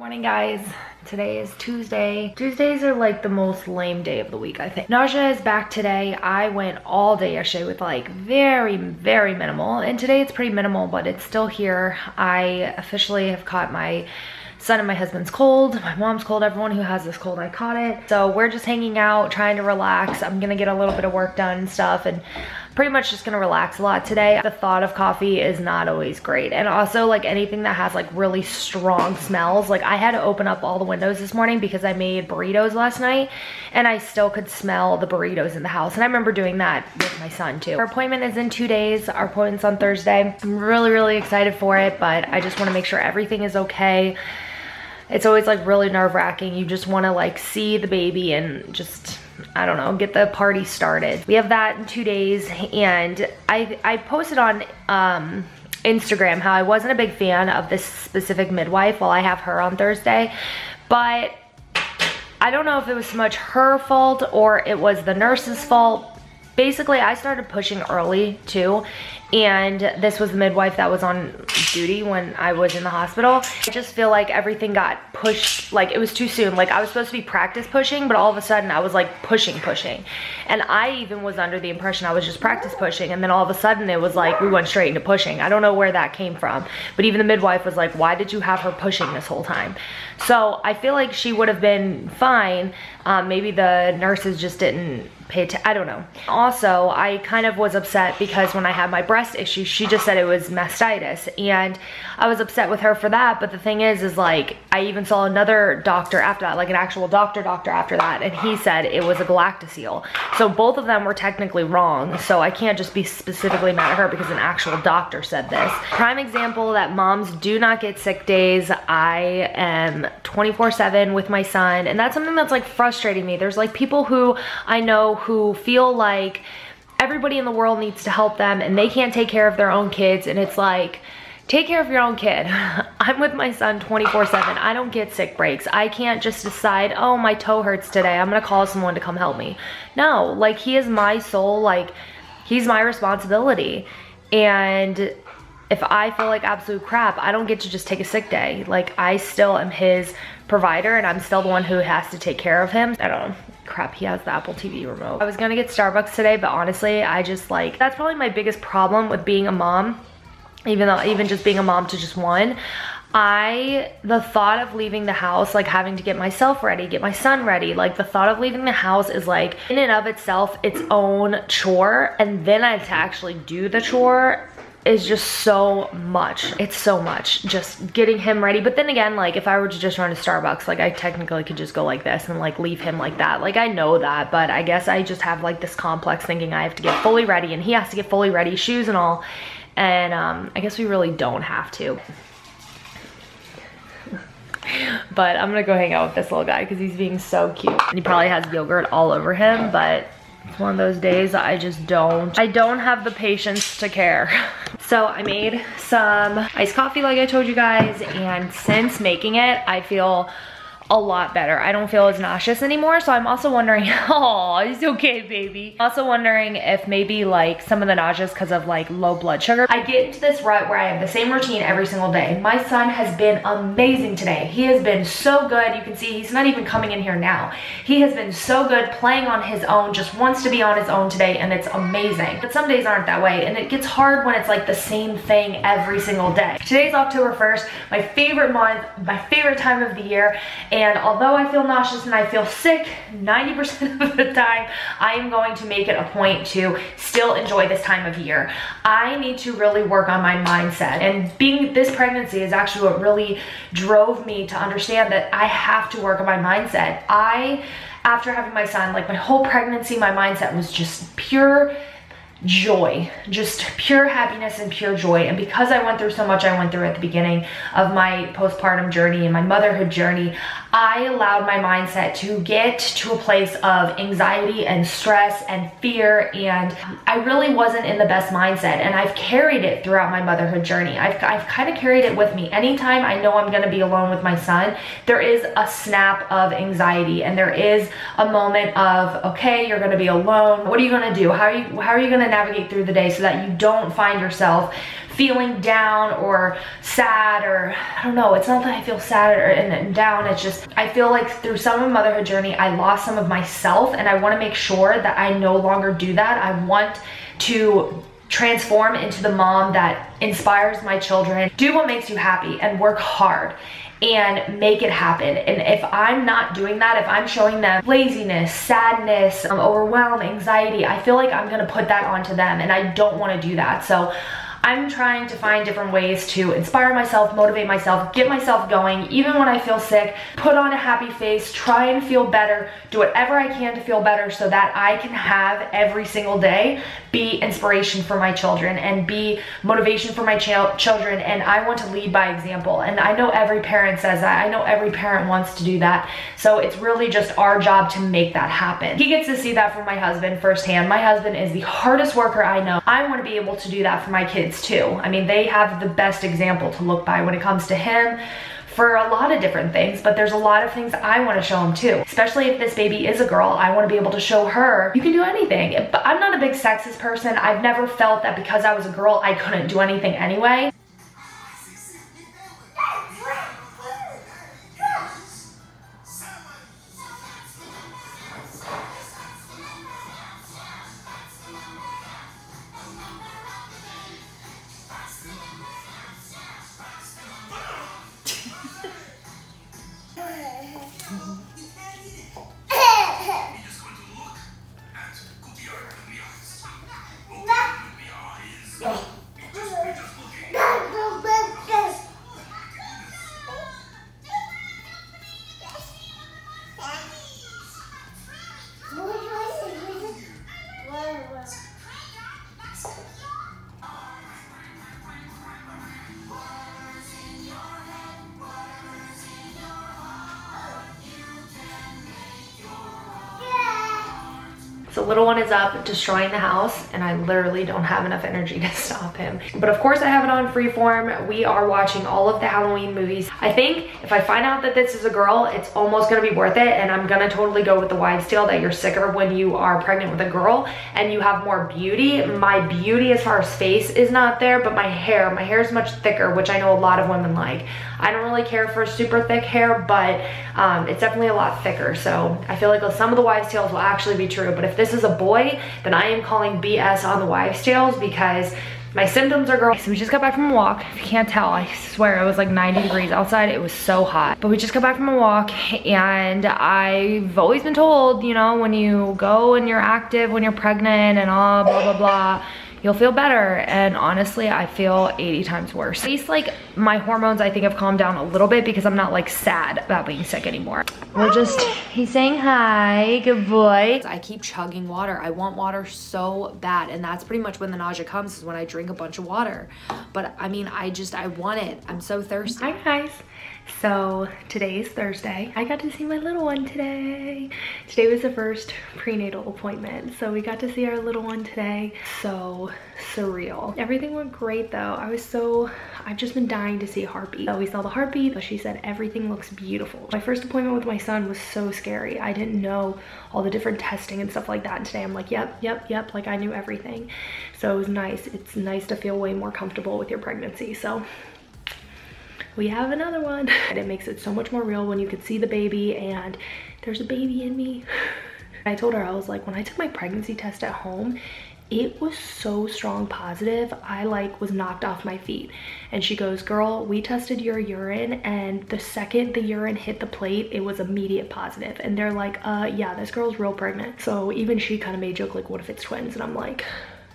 Morning guys, today is Tuesday. Tuesdays are like the most lame day of the week, I think. Nausea is back today. I went all day yesterday with like very minimal, and today it's pretty minimal, but it's still here. I officially have caught my son and my husband's cold, my mom's cold, everyone who has this cold, I caught it. So we're just hanging out, trying to relax. I'm gonna get a little bit of work done and stuff, and pretty much just gonna relax a lot today. The thought of coffee is not always great. And also like anything that has like really strong smells. Like I had to open up all the windows this morning because I made burritos last night and I still could smell the burritos in the house. And I remember doing that with my son too. Our appointment is in 2 days. Our appointment's on Thursday. I'm really excited for it, but I just wanna make sure everything is okay. It's always like really nerve-wracking. You just wanna like see the baby and just, I don't know, get the party started. We have that in 2 days, and I posted on Instagram how I wasn't a big fan of this specific midwife while I have her on Thursday, but I don't know if it was so much her fault or it was the nurse's fault. Basically, I started pushing early too, and this was the midwife that was on duty when I was in the hospital. I just feel like everything got pushed, like it was too soon. Like I was supposed to be practice pushing, but all of a sudden I was like pushing. And I even was under the impression I was just practice pushing, and then all of a sudden it was like we went straight into pushing. I don't know where that came from, but even the midwife was like, why did you have her pushing this whole time? So I feel like she would have been fine. Maybe the nurses just didn't pay attention, I don't know. Also, I kind of was upset because when I had my breast issue, she just said it was mastitis, and I was upset with her for that. But the thing is like, I even saw another doctor after that, like an actual doctor after that, and he said it was a galactocele. So both of them were technically wrong, so I can't just be specifically mad at her because an actual doctor said this. Prime example that moms do not get sick days. I am 24/7 with my son, and that's something that's like frustrating me. There's like people who I know who feel like everybody in the world needs to help them and they can't take care of their own kids, and it's like, take care of your own kid. I'm with my son 24/7. I don't get sick breaks. I can't just decide, oh, my toe hurts today, I'm gonna call someone to come help me. No, like he is my soul, like he's my responsibility. And if I feel like absolute crap, I don't get to just take a sick day. Like I still am his provider, and I'm still the one who has to take care of him. I don't know. Crap, he has the Apple TV remote. I was gonna get Starbucks today, but honestly, I just like, that's probably my biggest problem with being a mom, even just being a mom to just one. The thought of leaving the house, like having to get myself ready, get my son ready, like the thought of leaving the house is like in and of itself its own chore, and then I have to actually do the chore is just so much. It's so much just getting him ready. But then again, like if I were to just run to Starbucks, like I technically could just go like this and like leave him like that. Like I know that, but I guess I just have like this complex thinking I have to get fully ready and he has to get fully ready, shoes and all. And I guess we really don't have to. But I'm gonna go hang out with this little guy because he's being so cute. And he probably has yogurt all over him, but it's one of those days I don't have the patience to care. So I made some iced coffee like I told you guys, and since making it, I feel a lot better. I don't feel as nauseous anymore, so I'm also wondering, oh, it's okay, baby. Also wondering if maybe like some of the nausea is because of like low blood sugar. I get into this rut where I have the same routine every single day. My son has been amazing today. He has been so good. You can see he's not even coming in here now. He has been so good playing on his own, just wants to be on his own today, and it's amazing. But some days aren't that way, and it gets hard when it's like the same thing every single day. Today's October 1st, my favorite month, my favorite time of the year, and although I feel nauseous and I feel sick 90% of the time, I am going to make it a point to still enjoy this time of year. I need to really work on my mindset, and this pregnancy is actually what really drove me to understand that I have to work on my mindset. After having my son, like my whole pregnancy, my mindset was just pure joy, just pure happiness and pure joy. And because I went through so much I went through at the beginning of my postpartum journey and my motherhood journey, I allowed my mindset to get to a place of anxiety and stress and fear, and I really wasn't in the best mindset, and I've carried it throughout my motherhood journey. I've kind of carried it with me. Anytime I know I'm gonna be alone with my son, there is a snap of anxiety, and there is a moment of, okay, you're gonna be alone. What are you gonna do? How are you gonna navigate through the day so that you don't find yourself feeling down or sad, or I don't know, it's not that I feel sad and down, it's just I feel like through some of motherhood journey I lost some of myself, and I want to make sure that I no longer do that. I want to transform into the mom that inspires my children. Do what makes you happy and work hard and make it happen. And if I'm not doing that, if I'm showing them laziness, sadness, overwhelm, anxiety, I feel like I'm gonna put that onto them, and I don't wanna do that. So I'm trying to find different ways to inspire myself, motivate myself, get myself going, even when I feel sick, put on a happy face, try and feel better, do whatever I can to feel better so that I can have every single day be inspiration for my children and be motivation for my children. And I want to lead by example. And I know every parent says that. I know every parent wants to do that. So it's really just our job to make that happen. He gets to see that from my husband firsthand. My husband is the hardest worker I know. I want to be able to do that for my kids too. I mean, they have the best example to look by when it comes to him for a lot of different things, but there's a lot of things I want to show him too. Especially if this baby is a girl, I want to be able to show her you can do anything. But I'm not a big sexist person. I've never felt that because I was a girl I couldn't do anything anyway. So little one is up destroying the house, and I literally don't have enough energy to stop him. But of course I have it on freeform. We are watching all of the Halloween movies. I think if I find out that this is a girl, it's almost gonna be worth it, and I'm gonna totally go with the wives' tale that you're sicker when you are pregnant with a girl and you have more beauty. My beauty as far as face is not there, but my hair is much thicker, which I know a lot of women like. I don't really care for super thick hair, but it's definitely a lot thicker. So I feel like some of the wives' tales will actually be true, but if this is a boy, then I am calling BS on the wives' tales because my symptoms are girl. So we just got back from a walk. If you can't tell, I swear it was like 90 degrees outside. It was so hot. But we just got back from a walk, and I've always been told, you know, when you go and you're active, when you're pregnant and all blah, blah, blah, you'll feel better. And honestly, I feel 80 times worse. At least like my hormones, I think, have calmed down a little bit because I'm not like sad about being sick anymore. He's saying hi, good boy. I keep chugging water. I want water so bad. And that's pretty much when the nausea comes, is when I drink a bunch of water. But I mean, I want it. I'm so thirsty. Hi guys. So today is Thursday. I got to see my little one today. Today was the first prenatal appointment. So we got to see our little one today. So surreal. Everything went great though. I've just been dying to see a heartbeat. So we saw the heartbeat, but she said everything looks beautiful. My first appointment with my son was so scary. I didn't know all the different testing and stuff like that. And today I'm like, yep. Like I knew everything. So it was nice. It's nice to feel way more comfortable with your pregnancy. So we have another one. And it makes it so much more real when you could see the baby and there's a baby in me. I told her, I was like, when I took my pregnancy test at home, it was so strong positive. I like was knocked off my feet. And she goes, girl, we tested your urine, and the second the urine hit the plate, it was immediate positive. And they're like, yeah, this girl's real pregnant. So even she kind of made a joke like, what if it's twins? And I'm like,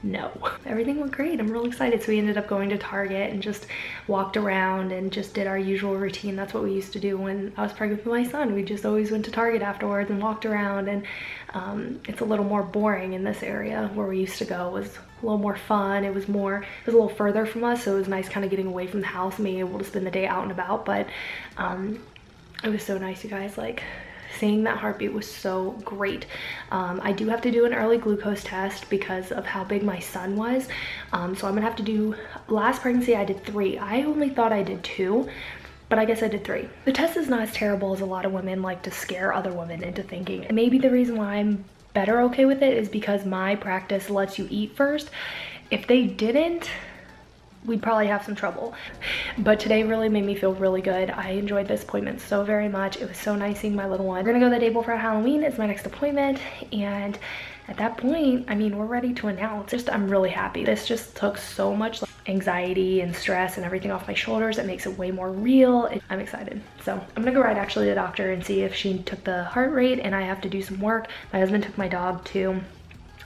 no. Everything went great. I'm real excited. So we ended up going to Target and just walked around and just did our usual routine. That's what we used to do when I was pregnant with my son. We just always went to Target afterwards and walked around, and it's a little more boring in this area. Where we used to go was a little more fun. It was a little further from us, so it was nice kind of getting away from the house and being able to spend the day out and about. But it was so nice, you guys. Like, seeing that heartbeat was so great. I do have to do an early glucose test because of how big my son was. So I'm gonna have to do, last pregnancy I did 3. I only thought I did 2, but I guess I did 3. The test is not as terrible as a lot of women like to scare other women into thinking. And maybe the reason why I'm better okay with it is because my practice lets you eat first. If they didn't, we'd probably have some trouble. But today really made me feel really good. I enjoyed this appointment so very much. It was so nice seeing my little one. We're gonna go the day before Halloween is my next appointment, and at that point, I mean, we're ready to announce. I'm really happy. This just took so much anxiety and stress and everything off my shoulders. It makes it way more real. I'm excited. So I'm gonna go right actually to the doctor and see if she took the heart rate, and I have to do some work. My husband took my dog to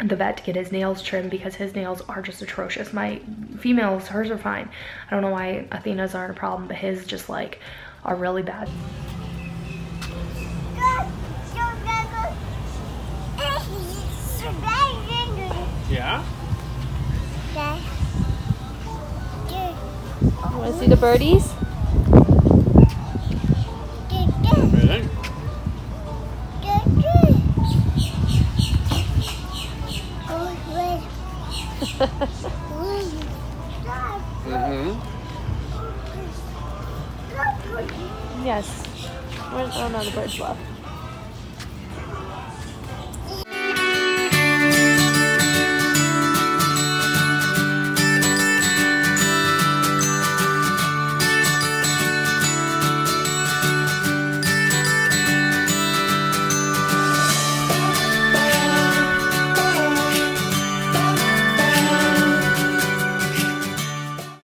the vet to get his nails trimmed because his nails are just atrocious. My females, hers are fine. I don't know why Athena's aren't a problem, but his just like are really bad. Yeah? You want to see the birdies? Really? Yes. Oh no, the birds left.